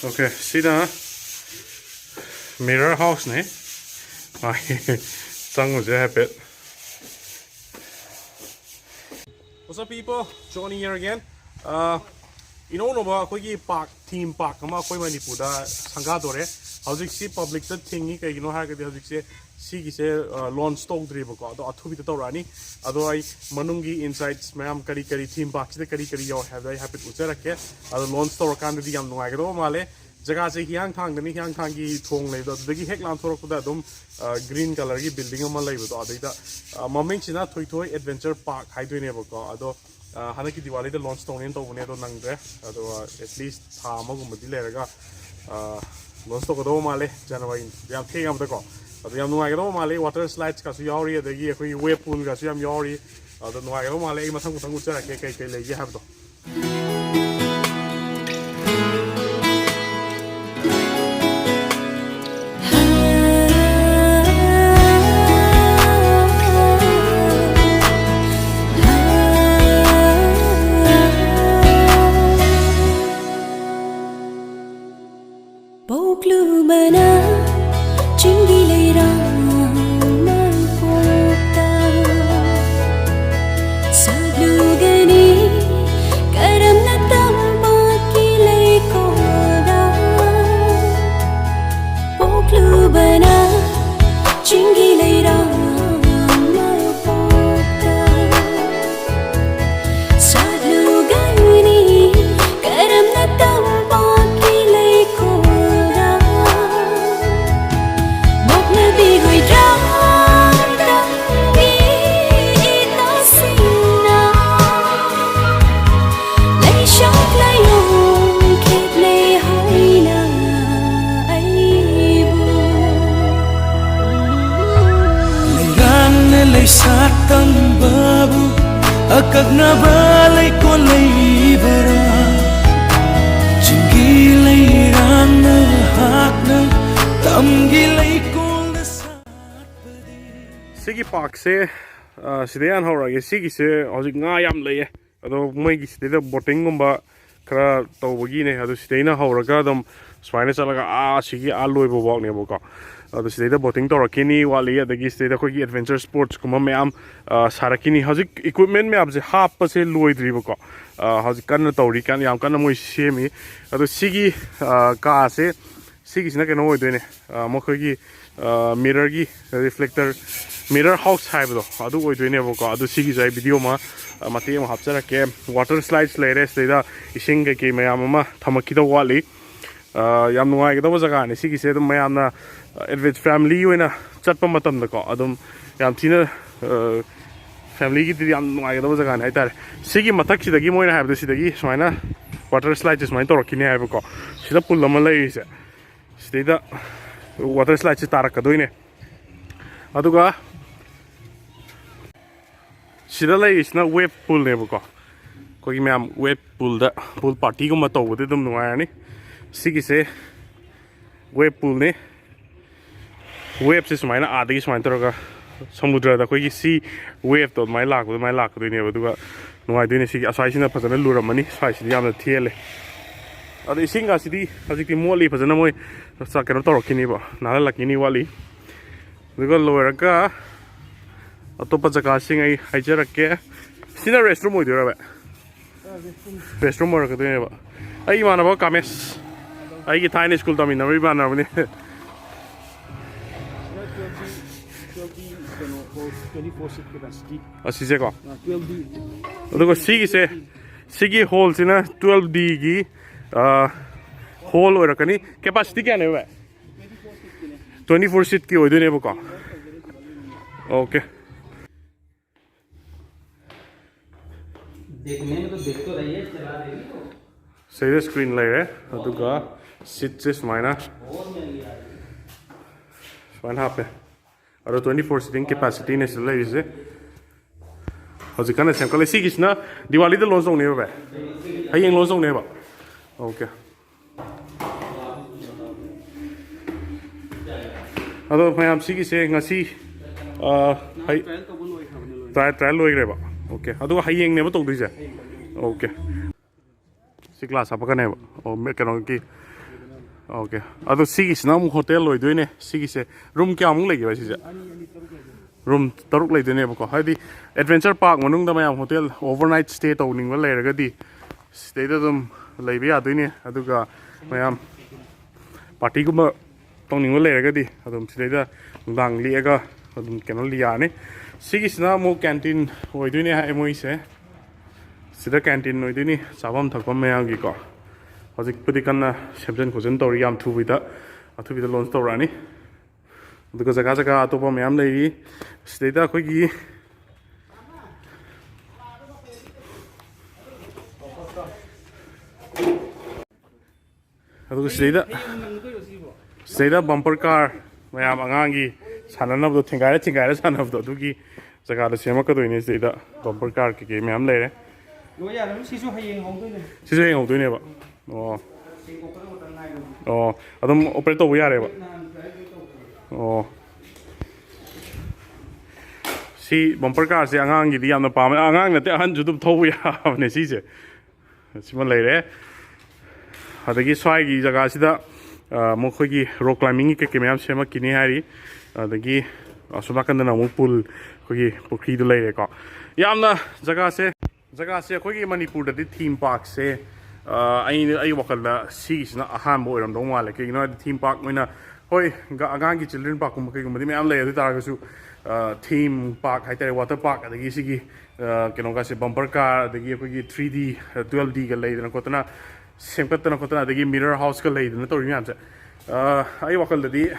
Okay, sida mirror house ne. Ai sang was a bit. What's up people? Johnny here again. No ba koi park theme park ama koi Manipur da sangha dore. Hauzik si public ta thingi kai no ha ka hauzik se si gi se launch stock dre ba ko ado athu bi ta rani ado ai manungi insights ma'am kari theme park se kari yo have I happy to rake ado launch store kan di yam nuai ga male jaga se hyang thang dani hyang thang gi thong le do dagi hek lam thorok da dum green color gi building ama lai ba do ado maming china thoi adventure park hai doi ne ba ko ado hana ki diwali da launch stone to bune do nang de ado at least tha ma gum di le raga launch to do male January yam theng am da ko ado yam nuai ga do male water slides ka su yori dagi koi wave pool ka su yam yori ado nuai ga do male ma thang u chara ke kai le ye have do Satang babu akak na balay ko laybara Jingilay rang na hak na tamgilay ko na satpadi Sigi park se sidayan horage sigi se hojik nga yam leye ado moi gi sida boating gumba kara tawbagi ne ado sidaina horaga dum swaina chalaga sigi loi bo bok ne bo ko ado sida boating to rakini wali adagi sida koi adventure sports kuma meam sarakini hojik equipment me abse hap se loi dribo ko hojik kan tawri kan yam kan moi semi ado sigi ka se sigi sina keno oi doine mo koi mirror gi reflector mirror house haibo ado oi doine bo ko ado sigi jai video ma mate ma hapchara ke water slides lere sida ising ke meam ma thamaki da wali yam nuai ga da jaga ne sigi se dum meam na adventure family oina chatpa matam da ko adum yam thina family gi di yam nuai da jaga ne hai tar sigi mathak si dagi moina have da si dagi soina water slides mai to rakini hai ko sida pull ma lai se sida water slides tarak ka doine aduga sida lai isna wave pool ne ko ko gi meam wave pool da pool party ko ma to de dum nuai ani sigi se wave pool ne wave se sumaina adagi sumaina toroga samudra da koi si wave to mai lak doine aduga nuai doine si asai sina phajana luramani sai si yamna thiele adu isinga sidi hajiki moli phajana moi sa keno torokini ba nala lakini wali aduga loraga atopa jaga singai haijarakke sina restroom oi dira ba restroom ora ka doine ba ai mana ba kames ai ki thaine school tamina ri bana bani 24 seat capacity. Asise ko. 12D. Adugo sigi hole sina 12D gi hole ora kani capacity kya ne ba 24 seat ki oi dune ko. Okay. देखने में तो देख तो रही है चला देगी तो सही स्क्रीन ले रहे अदुगा सीट से स्माइना स्माइना पे और 24 सीटिंग कैपेसिटी ने चले इसे हजिकाना सेम कले सी किसना दिवाली तो लॉन्च होने बा हयेंग लॉन्च होने बा ओके अदो मैं आप सी किसे ngasi hay trial loi gre ba okay adu hiyeng ne ba tong dise okay si class apa kan ne ba o me kan ki okay अदो सिगिसना अमुक होटल लोइदोइने सिगिसे रूम क्यामुक लेगे सिसे रूम तरुक लेदोइनेबको हाइदि एडवेंचर पार्क मनुंगदा मयाम होटल ओवरनाइट स्टे तौनिंगबा लेरगदि सिदैदा दम लेबे यादोइने अदुगा मयाम पार्टी गुमा तौनिंगबा लेरगदि अदुम सिदैदा नुंदांग लिएगा अदुम केनो लियाने सिगिसना अमुक कैंटीन ओइदोइने हाय मोइसे सिदा कैंटीन ओइदोइने चाबम थकपम मयामगिको हजिकपुदी कन्ना सेमजन खोजन तौरी याम थुबिदा अथुबिदा लॉन्च तौरानी अदुगा जगह जगह अतोपा मयाम लेरी सिदैदा अखोइगी अदुगा सिदैदा बम्पर कार मयाम अंगांगी साननबदो थेंगायरा साननबदो अदुगी जगहदा सेमकदोइने सिदैदा बम्पर कार के मयाम लेरे लोया नम Sissu हयेंग हौदोइने Sissu हयेंग हौदोइनेबा Oh, adum operate tꯧba yareba. Oh. Si bumper car se angang gi di yamna pam angang na te ahan ju dum thouba yabne si se. Sima leire. Adagi swai gi jaga sida mokhoi gi rock climbing ke ke myam sema kini hari. Adagi asuma kan na mu pool khoi pukri du leire ko. Yamna jaga se khoi gi Manipur da theme park se I wakala sees na aham boy on don't like you know the theme park when hoi gangi children park kumaki kumadi me am lay taragasu theme park haitare water park adagi sigi kenoga se bumper car adagi akogi 3D 12D ga lay na kotana semkatana kotana adagi mirror house ga lay na tori myam se I wakala di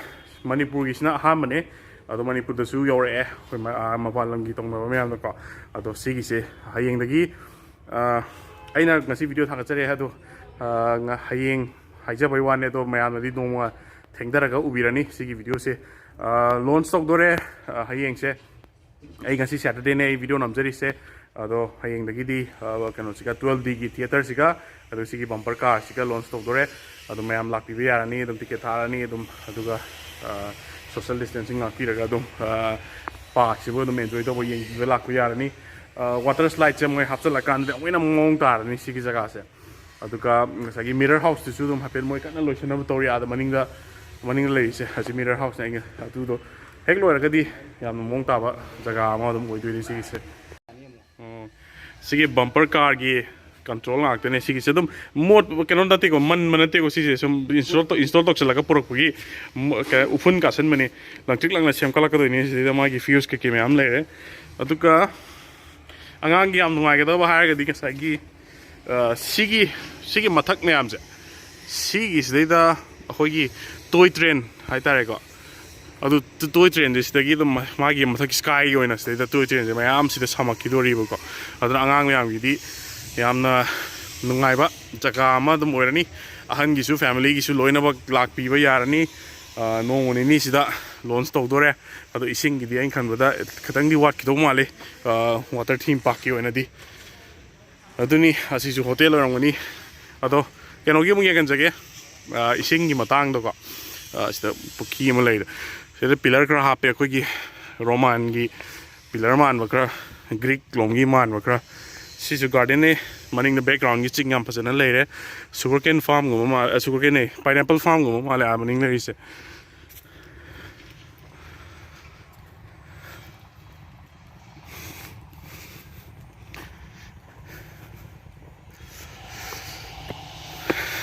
Manipur gisna aham ne ado Manipur da su yore hoi mapalam gi tong na me am ko ado sigi se hayeng dagi aina ngasi video thangachare hadu hayeng haijabai wane do mayamadi noma thengdaraga ubirani sigi video se launch tok dore hayeng se ai ngasi Saturday ne video namjari se ado hayeng dagi di kano sika 12D gi theater sika ado sigi bumper car sika launch tok dore ado mayam lakpi bi yarani dum ticket tharani dum aduga social distancing akiraga dum park sibo dum enjoy to yeng bi lakpi yarani water slide se moi hapsal kan de moina mong tar ni sigi jaga se aduka sagi mirror house tu sudum hapel moi kan loisana tori ada maning lei se hasi mirror house ngai atu do hek lo ra di yam mong ta ba jaga ma dum oi dui sigi se sigi bumper car gi control nak tene sigi se dum mod kenon dati ko manate ko sigi sum install tok chala ka porok gi ufun ka sen mani langtik lang na sem kala ka do ni sigi ma gi fuse ke me am le aduka angangi am nungai ga ba har ga di ka sagi sigi mathak me am je sigi sida khoi gi toy train hai tare ko adu toy train de sida gi dum ma gi mathak sky gi oina sida toy train je ma am sida samak ki dori ko adu angang me am gi di yamna nungai ba jaga ma dum oirani ahan gi su family gi su loina ba lak pi ba yarani nongoni ni sida launch tok dore ado ising gi di ain khan bada khatang di wat ki do male water theme park ki oina di aduni asi su hotel orangoni ado keno gi mungi kan jage ising gi matang do ko sida pukhi ma lei sida pillar kra ha pe ko gi roman gi pillar man bakra greek lom gi man bakra si su garden ne maning the background gi chingam phasana leire sugarcane farm go ma sugarcane pineapple farm go ma le maning le ise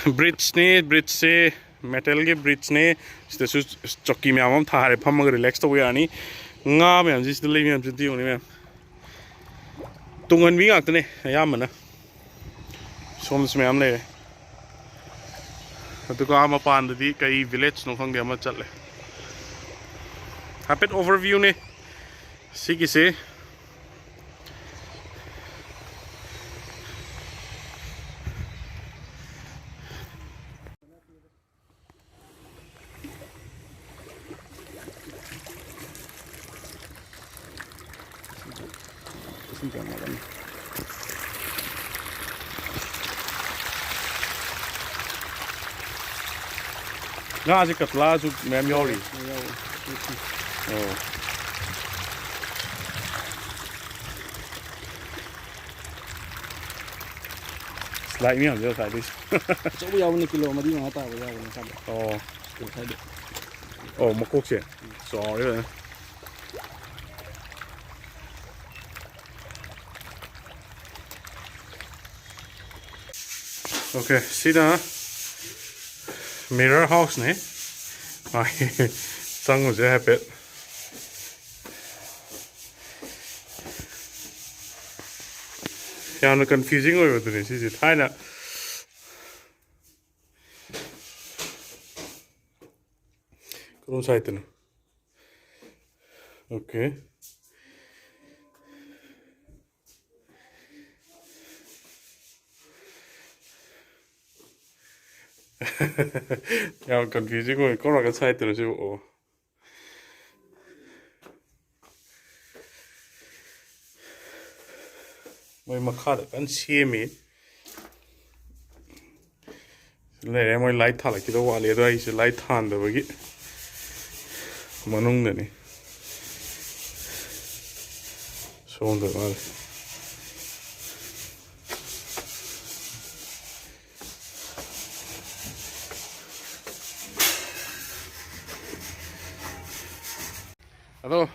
bridge se metal ge bridge ne sta su chokki me amam thare pham relax to yani nga me am jis le me am jiti oni me tungan wi ngak ne ayam na som me am le atu ka ma pan di kai village no khang de ma chatle hapet overview ne sigi se nga si katla su mem yori oh slide mi hamze slide this. ꯑꯆꯧꯕ ꯌꯥꯎꯕꯅꯤ kilo 3-5 ꯇꯥꯕ ꯌꯥꯎꯕꯅꯤ ꯁꯥꯗ Oh, side oh, makok se. Sorry. Okay, sida mirror house ne. Ai, sang mo je habit. Yamna confusing oy odune si thaina. Kung side na. Okay. Yam confusing oy kung raga side na si o. May makada kan siyemi. Lere may light thala kito wali do ay si light handa bagi. Manung na ni. So on the wall. Ado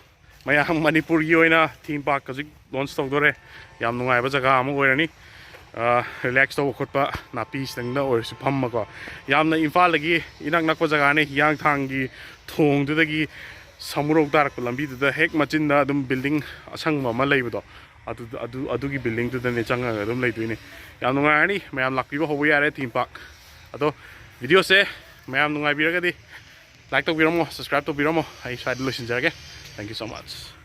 mayang Manipur gi oina theme park ka launch tawdore yam nungai ba jaga ama oirani relax taw khotpa napi sangna or si phamma ko yamna imphal lagi inak nakpa jaga ne yang thang gi thong du dagi samurok dar ko lambi du da hek machin da dum building asang ma leibudo adu gi building du da ne changa dum leiduine yam nungai ani mayam lakpi ba hobo yare theme park ado video se mayam nungai biragadi like to biramo subscribe to biramo ai side listen jarage. Thank you so much.